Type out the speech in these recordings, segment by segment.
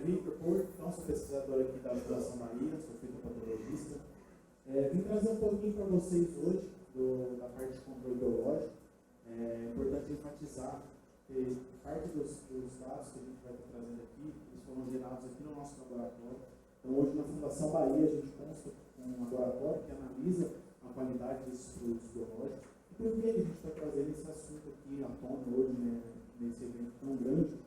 Victor Porto, então sou pesquisador aqui da Fundação Bahia, sou fitopatologista. Vim trazer um pouquinho para vocês hoje da parte de controle biológico. É importante enfatizar que parte dos dados que a gente vai estar trazendo aqui, eles foram gerados aqui no nosso laboratório. Então hoje na Fundação Bahia a gente consta com um laboratório que analisa a qualidade desses produtos biológicos. E por que a gente está trazendo esse assunto aqui à tona hoje, né, nesse evento tão grande?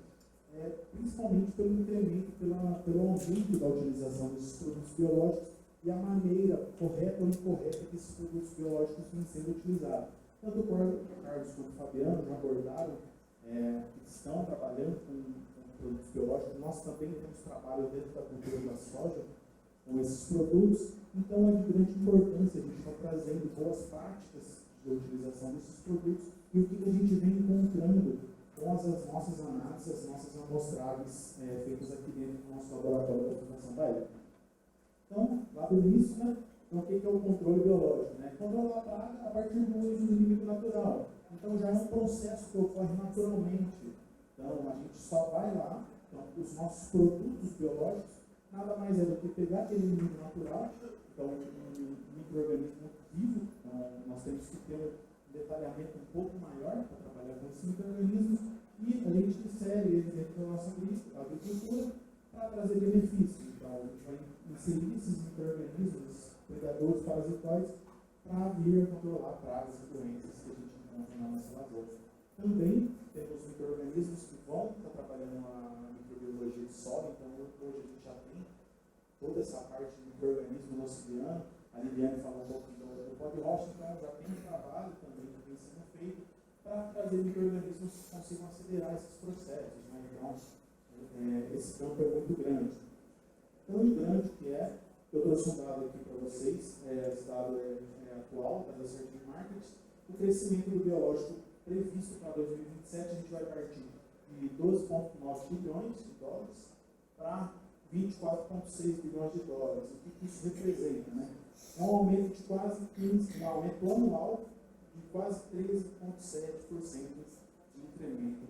Principalmente pelo incremento, pelo aumento da utilização desses produtos biológicos e a maneira correta ou incorreta que esses produtos biológicos vêm sendo utilizados. Tanto o Carlos quanto o Fabiano já abordaram que estão trabalhando com produtos biológicos. Nós também temos trabalho dentro da cultura da soja com esses produtos. Então, é de grande importância a gente estar trazendo boas práticas de utilização desses produtos e o que a gente vem encontrando com as nossas análises, as nossas amostragens feitas aqui dentro do nosso laboratório da Fundação Bahia. Então, lá do início, né? Então, o que é o controle biológico? Né? Controlar a praga a partir do uso do inimigo natural. Então, já é um processo que ocorre naturalmente. Então, a gente só vai lá, então, os nossos produtos biológicos, nada mais é do que pegar aquele inimigo natural, então, um micro-organismo vivo, então, nós temos que ter um detalhamento um pouco maior para trabalhar com esse micro-organismo e a gente insere ele dentro da nossa agricultura para trazer benefícios. Então, a gente vai inserir esses micro-organismos, predadores parasitóides, para vir controlar pragas e doenças que a gente encontra na nossa lavoura. Também temos micro-organismos que vão estar trabalhando na microbiologia de solo, então hoje a gente já tem toda essa parte de micro-organismo auxiliando. A Liliane falou um pouco do pó de rocha, então já tem um trabalho também que vem sendo feito para trazer micro-organismos que consigam acelerar esses processos. Né? Então, esse campo é muito grande. Tão grande que eu trouxe um dado aqui para vocês, esse dado é atual, da Research Markets. O crescimento do biológico previsto para 2027, a gente vai partir de 12,9 bilhões de dólares para 24,6 bilhões de dólares. O que isso representa? Né? É um aumento de quase 15%, um aumento anual de quase 13,7% de incremento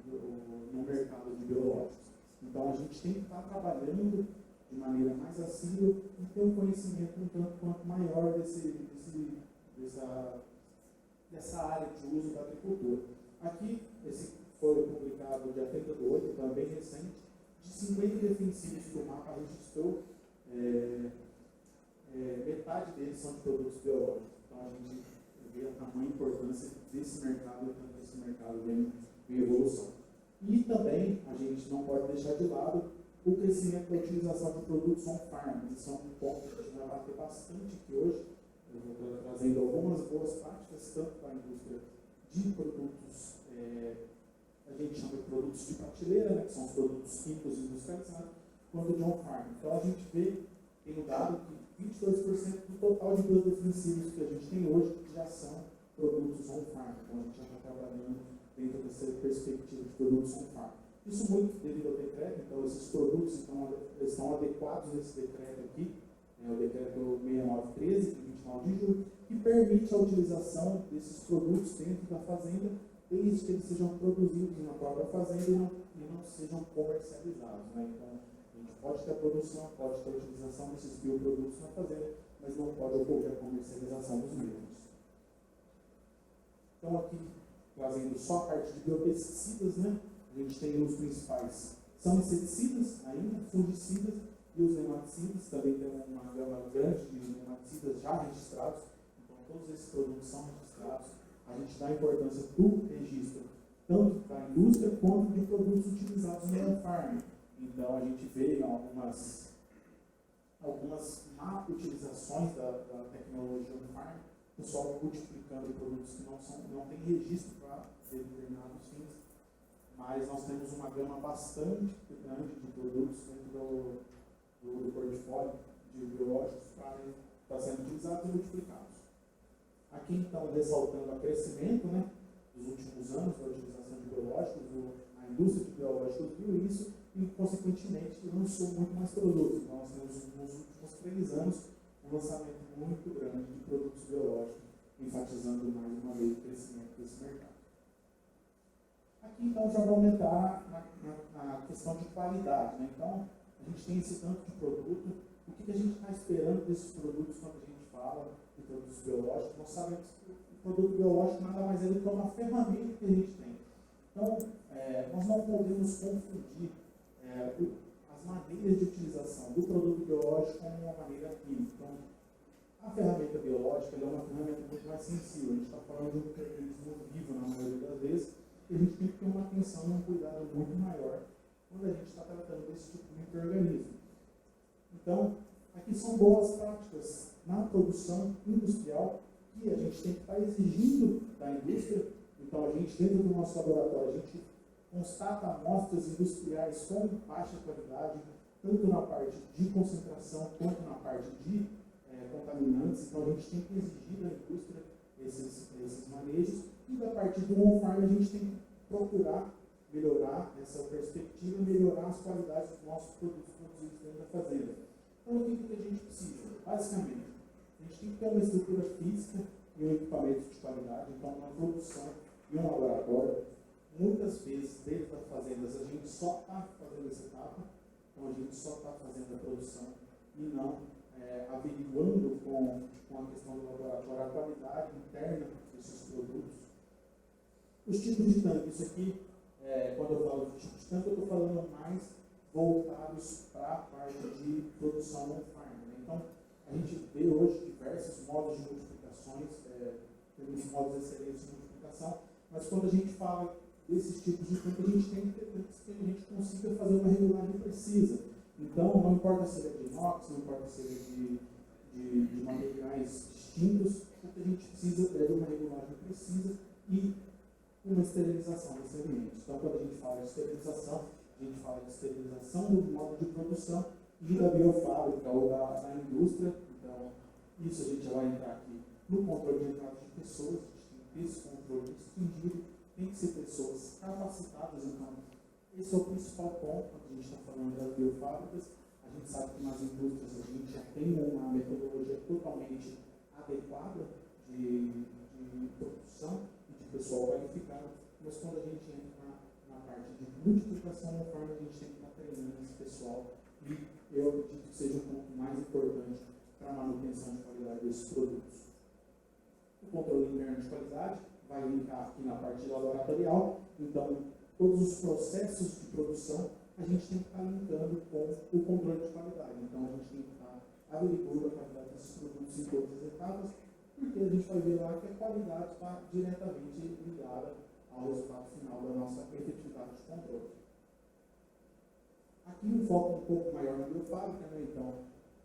no mercado de biológicos. Então, a gente tem que estar trabalhando de maneira mais assídua e ter um conhecimento um tanto quanto maior dessa área de uso da agricultura. Aqui, esse foi publicado dia 30/8, também recente, de 50 defensivos que o MAPA registrou, metade deles são de produtos biológicos. Então, a gente vê a tamanha importância desse mercado, tanto esse mercado vem em evolução. E também, a gente não pode deixar de lado o crescimento da utilização de produtos on-farm. Isso é um ponto que a gente vai bater bastante aqui hoje. Eu vou estar trazendo algumas boas práticas, tanto para a indústria de produtos, a gente chama de produtos de prateleira, né, que são os produtos químicos industrializados, quanto de on-farm. Então, a gente tem um dado que 22% do total de biodefensivos que a gente tem hoje já são produtos on-farm. Então, a gente já está trabalhando dentro dessa perspectiva de produtos on-farm. Isso muito devido ao decreto, então esses produtos estão adequados a esse decreto aqui, o decreto 6913, de 29 de julho, que permite a utilização desses produtos dentro da fazenda, desde que eles sejam produzidos na própria fazenda e não sejam comercializados. Né? Então, a gente pode ter a produção, pode ter a utilização desses bioprodutos na fazenda, mas não pode ocorrer a comercialização dos mesmos. Então, aqui, trazendo só a parte de biopesticidas, né? A gente tem os principais, são inseticidas ainda, fungicidas e os nematicidas, também tem uma gama grande de nematicidas já registrados, então todos esses produtos são registrados. A gente dá importância do registro, tanto para a indústria quanto de produtos utilizados no on-farm. Então a gente vê algumas má utilizações da tecnologia on-farm, o pessoal multiplicando produtos que não têm registro para determinados fins. Mas nós temos uma gama bastante grande de produtos dentro do portfólio de biológicos para serem utilizados e multiplicados. Aqui, então, ressaltando o crescimento, né, dos últimos anos da utilização de biológicos, a indústria de biológicos viu isso e, consequentemente, lançou muito mais produtos. Então, nós temos, nos últimos 3 anos, um lançamento muito grande de produtos biológicos, enfatizando mais uma vez o crescimento desse mercado. Aqui, então, já vai aumentar a questão de qualidade. Né? Então, a A gente tem esse tanto de produto, o que a gente está esperando desses produtos quando a gente fala de produtos biológicos? Nós sabemos que o produto biológico nada mais é do que uma ferramenta que a gente tem. Então, nós não podemos confundir as maneiras de utilização do produto biológico com uma maneira química. Então, a ferramenta biológica é uma ferramenta muito mais sensível. A gente está falando de um organismo vivo na maioria das vezes, e a gente tem que ter uma atenção e um cuidado muito maior quando a gente está tratando desse tipo de micro-organismo. Então, aqui são boas práticas na produção industrial que a gente tem que estar exigindo da indústria. Então, a gente, dentro do nosso laboratório, a gente constata amostras industriais com baixa qualidade, tanto na parte de concentração quanto na parte de contaminantes. Então, a gente tem que exigir da indústria esses manejos. E da parte do on-farm, a gente tem que procurar melhorar essa perspectiva, melhorar as qualidades dos nossos produtos produzidos dentro da fazenda. Então, o que a gente precisa? Basicamente, a gente tem que ter uma estrutura física e um equipamento de qualidade. Então, uma produção e um laboratório. Muitas vezes, dentro das fazendas, a gente só está fazendo essa etapa. Então, a gente só está fazendo a produção e não averiguando com a questão do laboratório a qualidade interna desses produtos. Os tipos de tanque, isso aqui, quando eu falo de tipo de tanque, eu estou falando mais voltados para a parte de produção on-farm. Né? Então, a gente vê hoje diversos modos de multiplicações, temos modos excelentes de multiplicação, mas quando a gente fala desses tipos de tanque, a gente tem que ter tanques que a gente consiga fazer uma regulagem precisa. Então, não importa se ele é de inox, não importa se ele é de materiais distintos, o que a gente precisa é de uma regulagem precisa e uma esterilização desse ambiente. Então, quando a gente fala de esterilização, a gente fala de esterilização do modo de produção e da biofábrica ou da indústria. Então, isso a gente já vai entrar aqui no controle de entrada de pessoas. A gente tem que ter esse controle distinguido, tem que ser pessoas capacitadas. Então, esse é o principal ponto quando a gente está falando das biofábricas. A gente sabe que nas indústrias a gente já tem uma metodologia totalmente adequada de produção e de pessoal qualificado, mas quando a gente entra na parte de multiplicação no farm, a gente tem que estar treinando esse pessoal e eu acredito que seja um ponto mais importante para a manutenção de qualidade desses produtos. O controle interno de qualidade vai linkar aqui na parte laboratorial, então todos os processos de produção a gente tem que estar linkando com o controle de qualidade. Então a gente tem que estar averiguando a qualidade desses produtos em todas as etapas, porque a gente vai ver lá que a qualidade está diretamente ligada ao resultado final da nossa efetividade de controle. Aqui um foco um pouco maior na biofábrica, né? Então,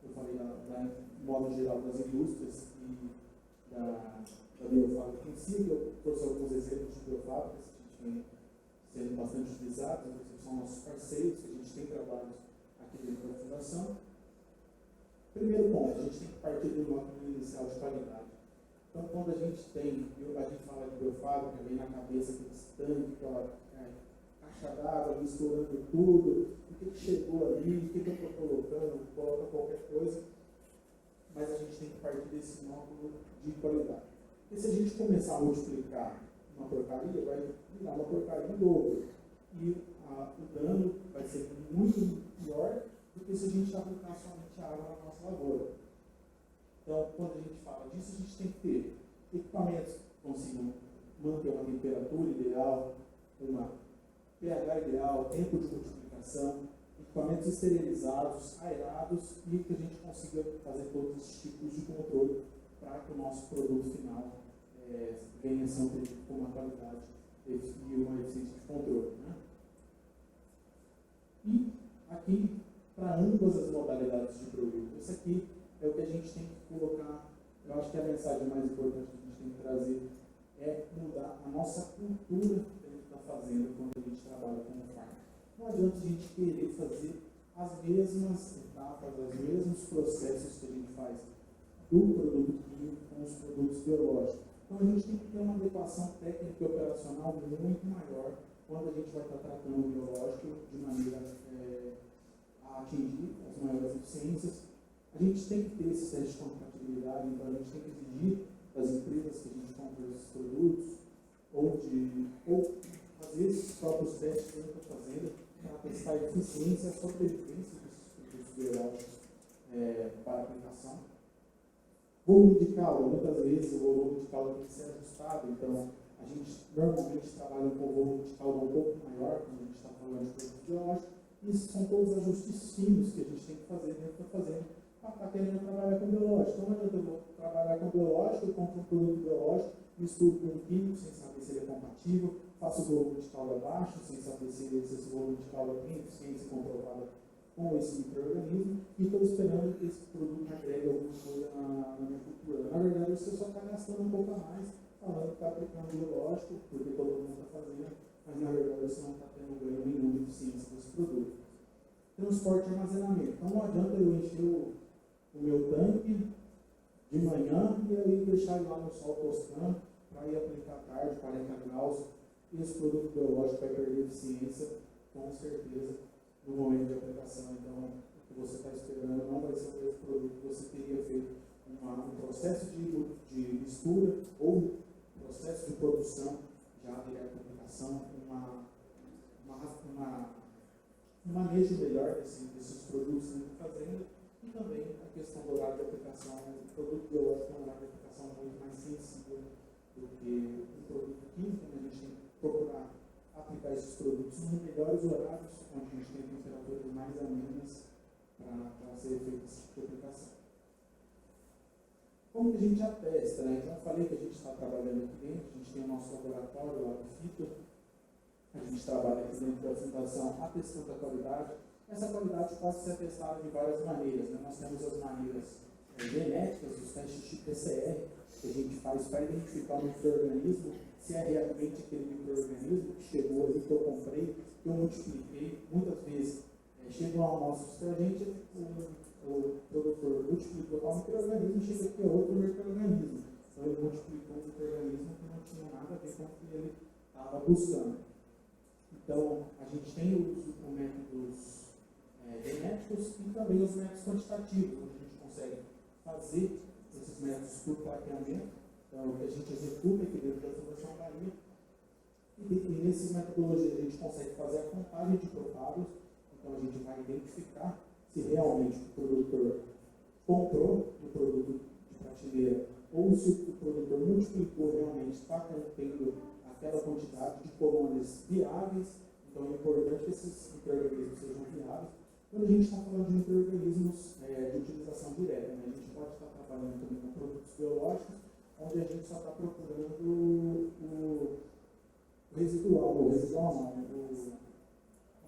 eu falei da modo geral das indústrias e da biofábrica em si, que eu trouxe alguns exemplos de biofábricas que a gente vem sendo bastante utilizados, inclusive são nossos parceiros, que a gente tem trabalhos aqui dentro da fundação. Primeiro ponto, a gente tem que partir do módulo inicial de qualidade. Então, quando a gente fala de biofábrica, vem na cabeça aquele tanque, aquela caixa d'água misturando tudo, o que chegou ali, o que eu estou colocando, coloca qualquer coisa, mas a gente tem que partir desse módulo de qualidade. Porque se a gente começar a multiplicar uma porcaria, vai virar uma porcaria em dobro. E o dano vai ser muito pior do que se a gente aplicar somente água na nossa lavoura. Então, quando a gente fala disso, a gente tem que ter equipamentos que consigam manter uma temperatura ideal, uma pH ideal, tempo de multiplicação, equipamentos esterilizados, aerados e que a gente consiga fazer todos esses tipos de controle para que o nosso produto final venha sempre com uma qualidade e uma eficiência de controle. Né? E aqui, para ambas as modalidades de produto, esse aqui é o que a gente tem que colocar. Eu acho que a mensagem mais importante que a gente tem que trazer é mudar a nossa cultura dentro da fazenda quando a gente trabalha como farm. Não adianta a gente querer fazer as mesmas etapas, os mesmos processos que a gente faz do produto químico com os produtos biológicos. Então a gente tem que ter uma adequação técnica e operacional muito maior quando a gente vai estar tratando o biológico de maneira a atingir as maiores eficiências. A gente tem que ter esse teste de compatibilidade, então a gente tem que exigir das empresas que a gente compra esses produtos ou fazer esses próprios testes dentro da fazenda para testar a eficiência e a sobrevivência desses a aplicação. Volume de calda, muitas vezes o volume de calda tem que ser ajustado, então a gente normalmente trabalha com volume de calda um pouco maior, quando a gente está falando de produto biológico. Isso são todos ajustes finos que a gente tem que fazer dentro da fazenda para estar querendo trabalhar com biológico. Então, não adianta eu vou trabalhar com biológico, eu compro um produto biológico, misturo com um químico sem saber se ele é compatível, faço o volume de calda baixo, sem saber se esse volume de calda tem eficiência comprovada com esse micro-organismo, e estou esperando que esse produto agregue alguma coisa na minha cultura. Na verdade, você só está gastando um pouco a mais, falando que está aplicando biológico, porque todo mundo está fazendo, mas na verdade você não está tendo ganho nenhum de eficiência com esse produto. Transporte e armazenamento. Então não adianta eu encher o meu tanque de manhã e aí deixar ele lá no sol tostando para ir aplicar à tarde, 40 graus, e esse produto biológico vai perder eficiência, com certeza, no momento de aplicação. Então, o que você está esperando não vai ser o mesmo produto que você teria feito um processo de mistura ou processo de produção já direto à aplicação, um manejo melhor desses produtos dentro da fazenda, e também a questão do horário de aplicação. O produto biológico é um horário de aplicação muito mais sensível do que o produto químico, né? A gente tem que procurar aplicar esses produtos nos melhores horários, onde a gente tem temperaturas mais amenas para ser feita esse tipo de aplicação. Como que a gente atesta, né? Então, eu falei que a gente está trabalhando aqui dentro, a gente tem o nosso laboratório lá no FITO, a gente trabalha aqui dentro da Fundação atestando a qualidade. Essa qualidade pode ser atestada de várias maneiras, né? Nós temos as maneiras genéticas, os testes de PCR, que a gente faz para identificar o micro-organismo, se é realmente aquele micro-organismo que chegou ali, que eu comprei, que eu multipliquei. Muitas vezes chegam amostras para a gente, o produtor multiplicou tal micro-organismo e chega aqui outro micro-organismo. Então ele multiplicou um micro-organismo que não tinha nada a ver com o que ele estava buscando. Então, a gente tem os métodos genéticos e também os métodos quantitativos, onde a gente consegue fazer esses métodos por plaqueamento. Então, a gente executa aqui dentro da Fundação Bahia, e nessas metodologias a gente consegue fazer a contagem de propados. Então, a gente vai identificar se realmente o produtor comprou o produto de prateleira ou se o produtor multiplicou realmente, está contendo aquela quantidade de colônias viáveis. Então é importante que esses micro-organismos sejam viáveis. Quando a gente está falando de micro-organismos de utilização direta, né? A gente pode estar trabalhando também com produtos biológicos, onde a gente só está procurando o residual não,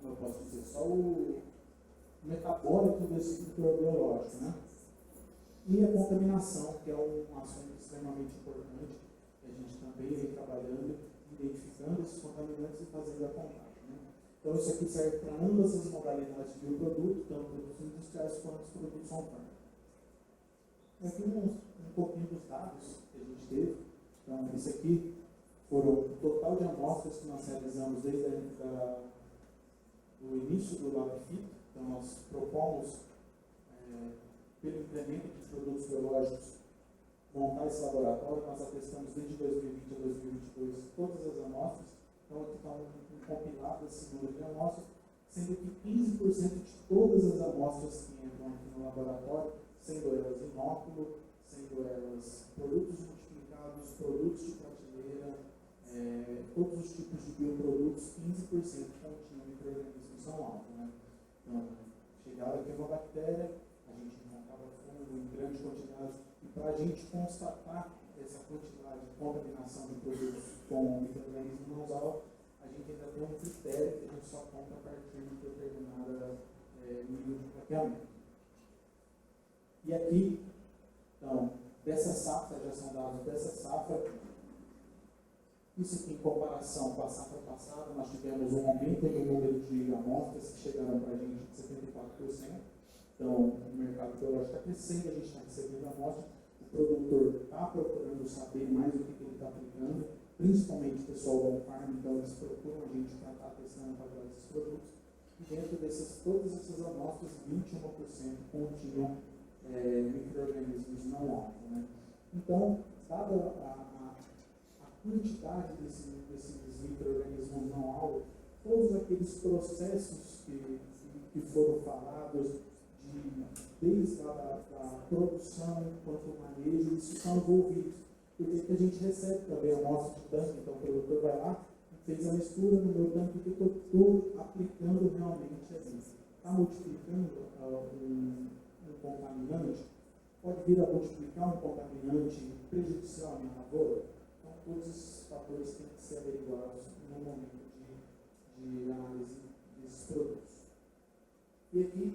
como eu posso dizer, só o metabólico desse microbiológico, né? E a contaminação, que é um assunto extremamente importante, que a gente também vem trabalhando, identificando esses contaminantes e fazendo a contagem, né? Então, isso aqui serve para ambas as modalidades de bioproduto, tanto produtos industriais quanto os produtos on-farm. Aqui um pouquinho dos dados que a gente teve. Então, isso aqui foram o total de amostras que nós realizamos desde o início do LabFit. Então, nós propomos, pelo incremento de produtos biológicos, montar esse laboratório. Nós atestamos desde 2020 a 2022 todas as amostras. Então, aqui está um compilado desse número de amostras, sendo que 15% de todas as amostras que entram aqui no laboratório, sendo elas inóculo, sendo elas produtos multiplicados, produtos de prateleira, todos os tipos de bioprodutos, 15% continham micro-organismos não alvo, né? Então, chegava aqui uma bactéria, a gente encontrava fungo em grande quantidade, e para a gente constatar essa quantidade de contaminação de produtos com micro-organismos não alvo, a gente ainda tem um critério que a gente só conta a partir de determinada nível de tratamento. E aqui, então, dessa safra, já são dados dessa safra, isso aqui em comparação com a safra passada, nós tivemos um aumento no número de amostras que chegaram para a gente de 74%. Então, o mercado biológico está crescendo, a gente está recebendo amostras, o produtor está procurando saber mais o que ele está aplicando, principalmente o pessoal do on-farm, então eles procuram a gente para estar testando a qualidade desses produtos. E dentro todas essas amostras, 21% continham micro-organismos não alvo, né? Então, dada a quantidade desses micro-organismos não alvo, todos aqueles processos que foram falados, desde a produção quanto o manejo, isso estão envolvidos. Porque a gente recebe também a amostra de tanque, então o produtor vai lá, fez a mistura no meu tanque, o que eu estou aplicando realmente ali. Está multiplicando um contaminante? Pode vir a multiplicar um contaminante prejudicial à minha lavoura? Então, todos esses fatores têm que ser averiguados no momento de análise desses produtos. E aqui,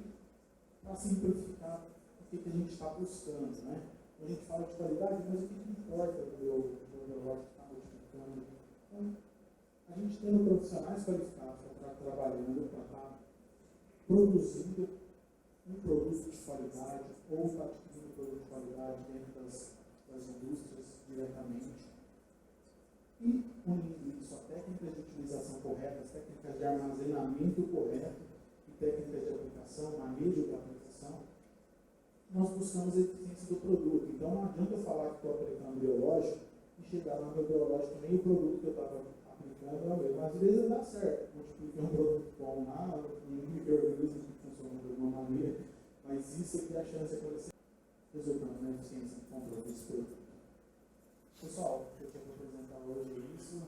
para simplificar, o que a gente está buscando, né? A gente fala de qualidade, mas o que importa do biológico que está multiplicando? Então, a gente tendo profissionais qualificados para estar trabalhando, para estar produzindo um produto de qualidade, ou está adquirindo um produto de qualidade dentro das indústrias diretamente. E unindo isso a técnicas de utilização correta, as técnicas de armazenamento correto e técnicas de aplicação, manejo da aplicação, nós buscamos a eficiência do produto. Então não adianta eu falar que estou aplicando biológico e chegar lá no biológico, nem o produto que eu estava aplicando é o mesmo. Às vezes dá certo, multiplicar um produto bom lá, um microorganismo que funciona de alguma maneira, mas isso aqui é a chance de acontecer resultando na eficiência do controle desse produto. Pessoal, o que eu tinha para apresentar hoje é isso.